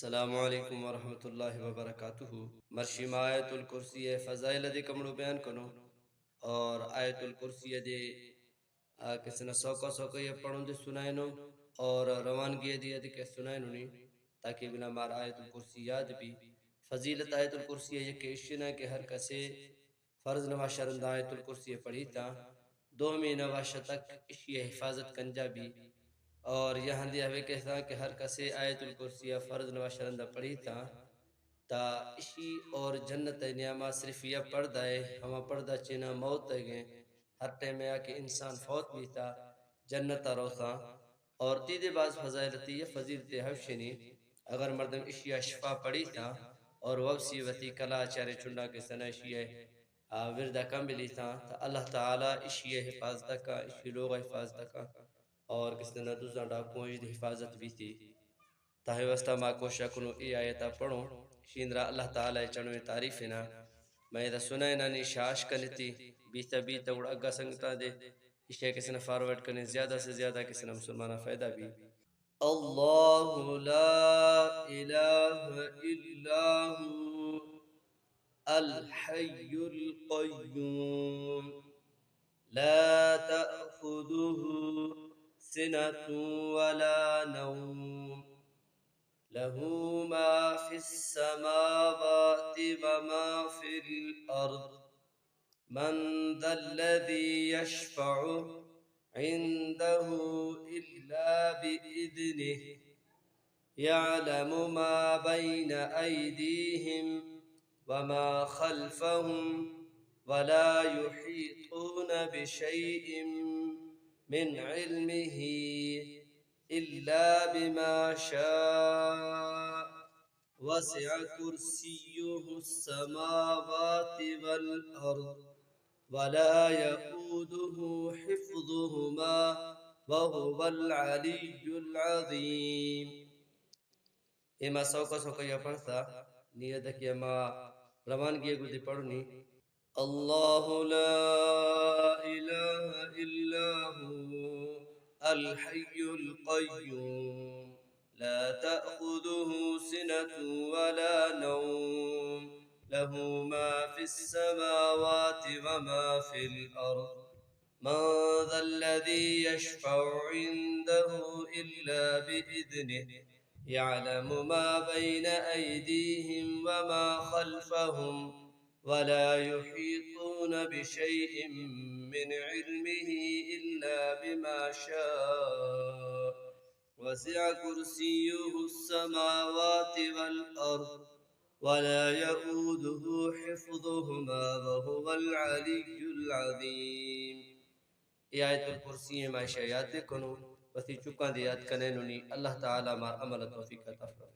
السلام علیکم ورحمۃ اللہ وبرکاتہ۔ مرشیم آیت الکرسی فضائل دے کمڑو بیان کنو اور آیت الکرسی دے کسنا سوکا سوکا یہ پڑھوں دے سنائنو اور روانگی دی دے کہ سنائنو نہیں تاکہ بنا مار آیت الکرسی یاد بھی۔ فضیلت آیت الکرسی یہ کہ اشنا کہ ہر کسے فرض نواز شرند آیت الکرسی پڑھی تا دومی نواز تک اشی حفاظت کنجا بھی، اور یہاں دیا ہوئے کہتا کہ ہر کسے آیت الکرسی فرض نواز شرندہ پڑھی تا اشی اور جنت نعمہ صرف یہ پردہ ہے، ہما پردہ چینا موت ہے ہر ٹائم ہے کہ انسان فوت بھی تا جنت روتا، اور تیدے بعض فضائلتی یہ فضیلت حفشنی اگر مردم اشیاء شفا پڑھی تا اور وفسی وتی کلا چارے چنڈا کے سنہ اشیاء وردہ کم بلی تا اللہ تعالی اشیاء حفاظت کا اشی لوگ حفاظت کا اور کس نے دوسرا ڈاکوں دی حفاظت بھی تھی۔ تاہی وستا ما کوشا کنو ای آیتا پڑھو شیندرا اللہ تعالی چنوی تعریفنا میں دا سنائنا نی شاش کنتی بیتا بیتا اڑا اگا سنگتا دے اشیاء کس نے فارورڈ کرنے زیادہ سے زیادہ کس نے مسلمانہ فائدہ بھی۔ اللہ لا الہ الا ہو الحی القیوم لا تأخذه سنة ولا نوم له ما في السماوات وما في الأرض من ذا الذي يشفع عنده إلا بإذنه يعلم ما بين أيديهم وما خلفهم ولا يحيطون بشيء من علمه إلا بما شاء وسع كرسيه السماوات والأرض ولا يؤوده حفظهما وهو العلي العظيم۔ اما سوکا سوکا یا پڑھتا نیت کہ اما روانگی گو دی پڑھنی۔ اللہ لا الہ الا ہو الحی القیوم لا تأخذه سنة ولا نوم له ما في السماوات وما في الأرض من ذا الذي يشفع عنده إلا بإذنه يعلم ما بين أيديهم وما خلفهم ولا يحيطون بشيء من علمه إلا بما شاء وسع كرسيه السماوات والأرض ولا يؤوده حفظهما وهو العلي العظيم۔ یہ آیت الکرسی میں شایعات کنو وسی چکا دیات کنینونی اللہ تعالی مار عمل توفیق عطا فرمائے۔